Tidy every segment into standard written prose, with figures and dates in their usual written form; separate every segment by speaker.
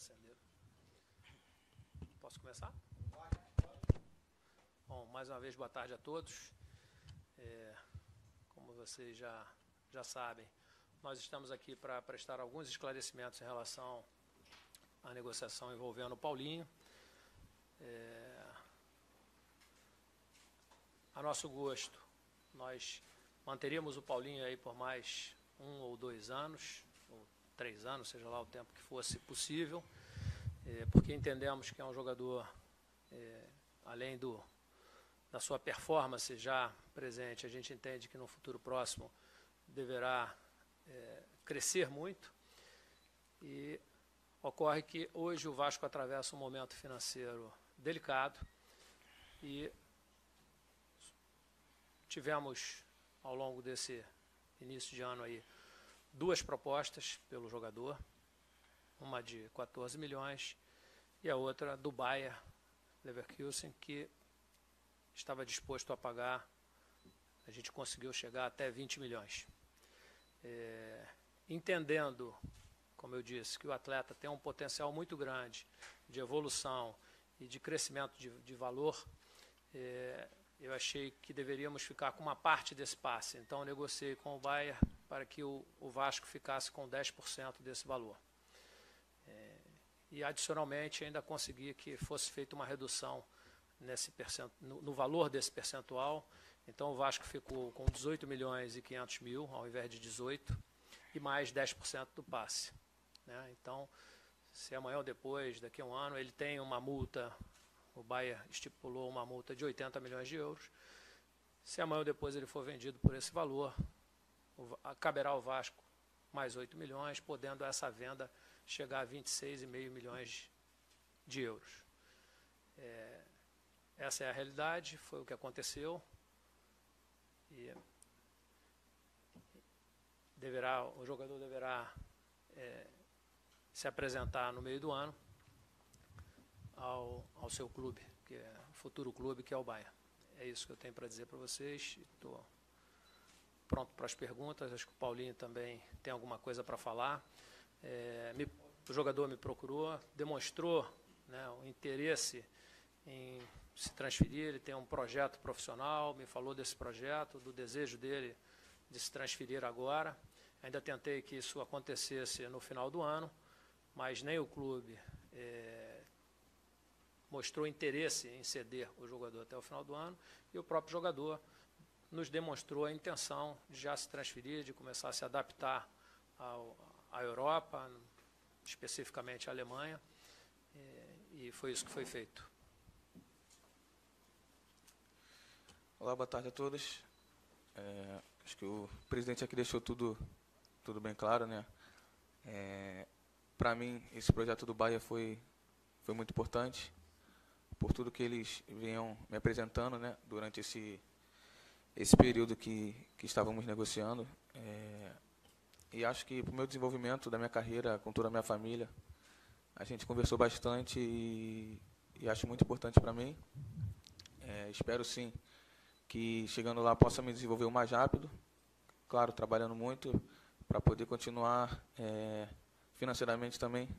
Speaker 1: acender. Posso começar? Bom, mais uma vez, boa tarde a todos. Como vocês já sabem, nós estamos aqui para prestar alguns esclarecimentos em relação à negociação envolvendo o Paulinho. A nosso gosto, nós manteríamos o Paulinho aí por mais 1 ou 2 anos, ou 3 anos, seja lá o tempo que fosse possível, porque entendemos que é um jogador, além da sua performance já presente, a gente entende que no futuro próximo deverá crescer muito. E ocorre que hoje o Vasco atravessa um momento financeiro delicado e tivemos, ao longo desse início de ano aí, 2 propostas pelo jogador, uma de 14 milhões e a outra do Bayer Leverkusen, que estava disposto a pagar, a gente conseguiu chegar até 20 milhões. Entendendo, como eu disse, que o atleta tem um potencial muito grande de evolução e de crescimento de valor, eu achei que deveríamos ficar com uma parte desse passe. Então, eu negociei com o Bayer para que o Vasco ficasse com 10% desse valor. E, adicionalmente, ainda consegui que fosse feita uma redução no valor desse percentual. Então, o Vasco ficou com 18 milhões e 500 mil, ao invés de 18, e mais 10% do passe. Então, se amanhã ou depois, daqui a um ano, ele tem uma multa, o Bayer estipulou uma multa de 80 milhões de euros, se amanhã ou depois ele for vendido por esse valor, caberá ao Vasco mais 8 milhões, podendo essa venda chegar a 26,5 milhões de euros. Essa é a realidade, foi o que aconteceu. E o jogador deverá se apresentar no meio do ano ao seu clube, que é o futuro clube, que é o Bayer. É isso que eu tenho para dizer para vocês. Estou pronto para as perguntas. Acho que o Paulinho também tem alguma coisa para falar. O jogador me procurou, demonstrou, o interesse em se transferir. Ele tem um projeto profissional, me falou desse projeto, do desejo dele de se transferir agora. Ainda tentei que isso acontecesse no final do ano, mas nem o clube mostrou interesse em ceder o jogador até o final do ano, e o próprio jogador nos demonstrou a intenção de já se transferir, de começar a se adaptar à Europa, especificamente à Alemanha, e foi isso que foi feito.
Speaker 2: Olá, boa tarde a todos. Acho que o presidente aqui deixou tudo bem claro, né? Para mim, esse projeto do Bayer foi muito importante, por tudo que eles vinham me apresentando, né, durante esse período que estávamos negociando. E acho que para o meu desenvolvimento da minha carreira, com toda a minha família, a gente conversou bastante e acho muito importante para mim. Espero, sim, que chegando lá possa me desenvolver o mais rápido, claro, trabalhando muito, para poder continuar financeiramente também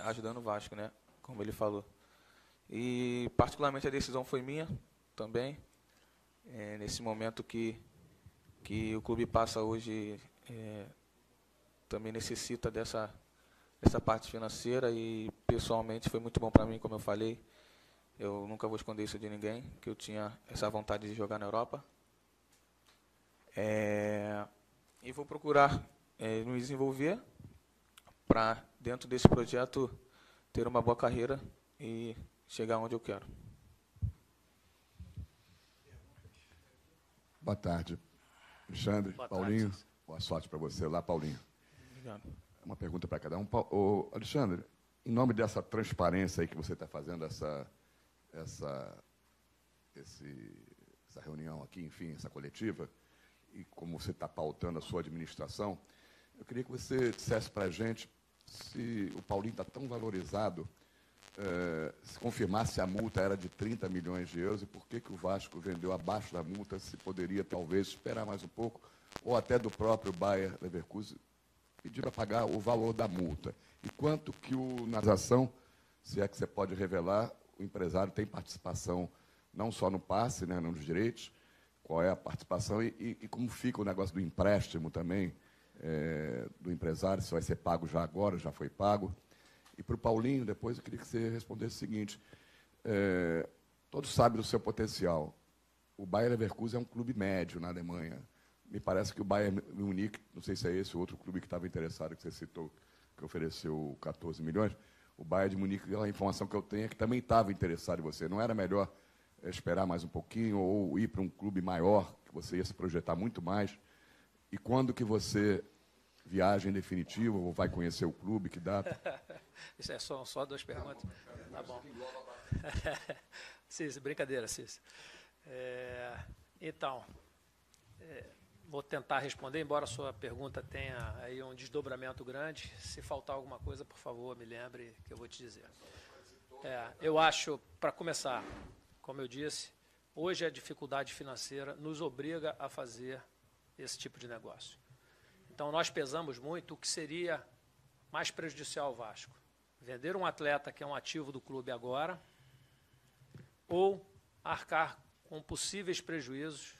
Speaker 2: ajudando o Vasco, né, como ele falou. E, particularmente, a decisão foi minha também, nesse momento que o clube passa hoje, também necessita dessa parte financeira, e, pessoalmente, foi muito bom para mim, como eu falei. Eu nunca vou esconder isso de ninguém, que eu tinha essa vontade de jogar na Europa. E vou procurar me desenvolver para, dentro desse projeto, ter uma boa carreira e chegar onde eu quero.
Speaker 3: Boa tarde, Alexandre.
Speaker 1: Boa
Speaker 3: Paulinho,
Speaker 1: tarde.
Speaker 3: boa sorte para você lá, Paulinho.
Speaker 2: Obrigado.
Speaker 3: Uma pergunta para cada um. Alexandre, em nome dessa transparência aí que você está fazendo, essa reunião aqui, enfim, essa coletiva, e como você está pautando a sua administração, eu queria que você dissesse para a gente se o Paulinho está tão valorizado, se confirmasse a multa era de 30 milhões de euros, e por que o Vasco vendeu abaixo da multa, se poderia talvez esperar mais um pouco, ou até do próprio Bayer Leverkusen pedir para pagar o valor da multa. E quanto que na transação, se é que você pode revelar, o empresário tem participação não só no passe, né, nos direitos, qual é a participação e como fica o negócio do empréstimo também, do empresário, se vai ser pago já agora, já foi pago. E para o Paulinho, depois eu queria que você respondesse o seguinte, todos sabem do seu potencial. O Bayer Leverkusen é um clube médio na Alemanha. Me parece que o Bayern Munique, não sei se é esse o outro clube que estava interessado, que você citou, que ofereceu 14 milhões, o Bayern de Munique, a informação que eu tenho é que também estava interessado em você. Não era melhor esperar mais um pouquinho ou ir para um clube maior, que você ia se projetar muito mais? E quando que você viaja em definitivo ou vai conhecer o clube, que data?
Speaker 1: Isso é só duas perguntas. Tá bom. Cícero, brincadeira, Cícero. Então, vou tentar responder, embora a sua pergunta tenha aí um desdobramento grande. Se faltar alguma coisa, por favor, me lembre que eu vou te dizer. Eu acho, para começar, como eu disse, hoje a dificuldade financeira nos obriga a fazer esse tipo de negócio. Então, nós pesamos muito o que seria mais prejudicial ao Vasco. Vender um atleta que é um ativo do clube agora ou arcar com possíveis prejuízos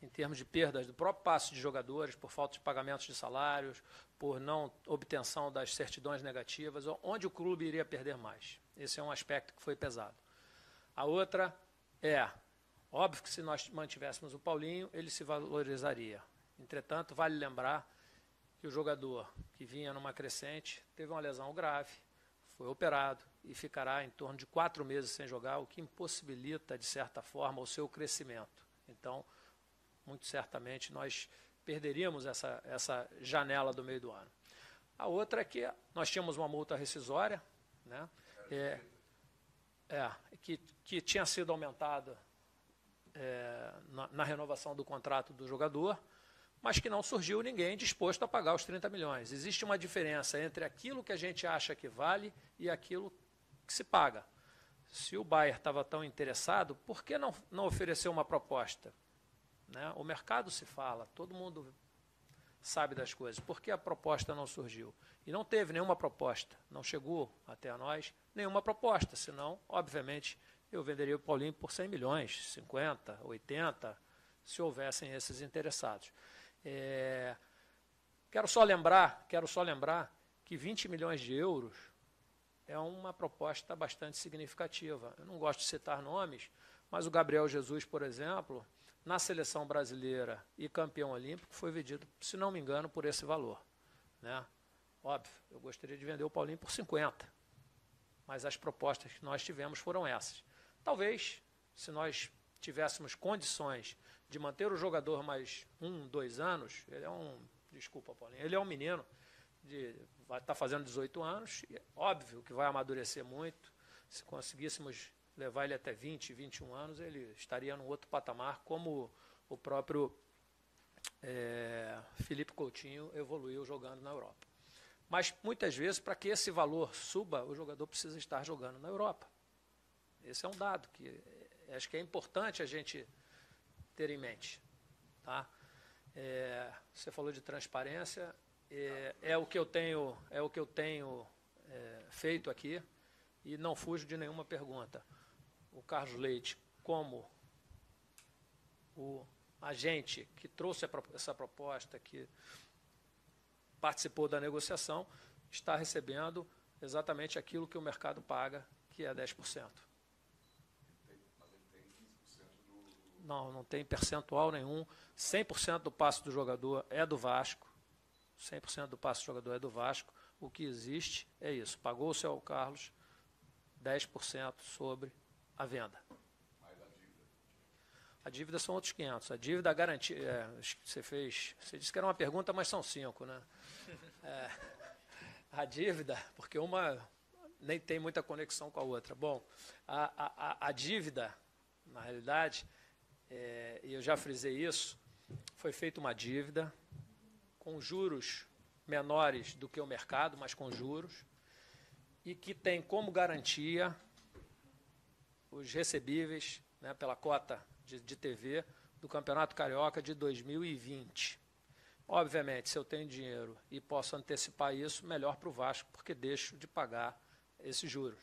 Speaker 1: em termos de perdas do próprio passe de jogadores, por falta de pagamentos de salários, por não obtenção das certidões negativas, onde o clube iria perder mais. Esse é um aspecto que foi pesado. A outra óbvio que se nós mantivéssemos o Paulinho, ele se valorizaria. Entretanto, vale lembrar que o jogador que vinha numa crescente teve uma lesão grave, foi operado e ficará em torno de 4 meses sem jogar, o que impossibilita, de certa forma, o seu crescimento. Então, muito certamente, nós perderíamos essa janela do meio do ano. A outra é que nós tínhamos uma multa rescisória, né, que tinha sido aumentada na renovação do contrato do jogador, mas que não surgiu ninguém disposto a pagar os 30 milhões. Existe uma diferença entre aquilo que a gente acha que vale e aquilo que se paga. Se o Bayer estava tão interessado, por que não ofereceu uma proposta? Né? O mercado se fala, todo mundo sabe das coisas. Por que a proposta não surgiu? E não teve nenhuma proposta, não chegou até nós nenhuma proposta, senão, obviamente, eu venderia o Paulinho por 100 milhões, 50, 80, se houvessem esses interessados. Quero só lembrar que 20 milhões de euros é uma proposta bastante significativa. Eu não gosto de citar nomes, mas o Gabriel Jesus, por exemplo, na seleção brasileira e campeão olímpico, foi vendido, se não me engano, por esse valor. Né? Óbvio, eu gostaria de vender o Paulinho por 50, mas as propostas que nós tivemos foram essas. Talvez, se nós tivéssemos condições de manter o jogador mais 1, 2 anos, ele é desculpa, Paulinho, ele é um menino, vai estar fazendo 18 anos, e óbvio que vai amadurecer muito. Se conseguíssemos levar ele até 20, 21 anos, ele estaria num outro patamar, como o próprio Felipe Coutinho evoluiu jogando na Europa. Mas, muitas vezes, para que esse valor suba, o jogador precisa estar jogando na Europa. Esse é um dado que acho que é importante a gente ter em mente. Tá? Você falou de transparência, é o que eu tenho feito aqui, e não fujo de nenhuma pergunta. O Carlos Leite, como o agente que trouxe essa proposta, que participou da negociação, está recebendo exatamente aquilo que o mercado paga, que é 10%. Não tem percentual nenhum. 100% do passe do jogador é do Vasco. 100% do passe do jogador é do Vasco. O que existe é isso. Pagou-se ao Carlos 10% sobre a venda. A dívida são outros 500. A dívida garantia... Você disse que era uma pergunta, mas são 5, né? A dívida, porque uma nem tem muita conexão com a outra. Bom, a dívida, na realidade, e eu já frisei isso, foi feita uma dívida com juros menores do que o mercado, mas com juros, e que tem como garantia os recebíveis, né, pela cota de TV do Campeonato Carioca de 2020. Obviamente, se eu tenho dinheiro e posso antecipar isso, melhor para o Vasco, porque deixo de pagar esses juros.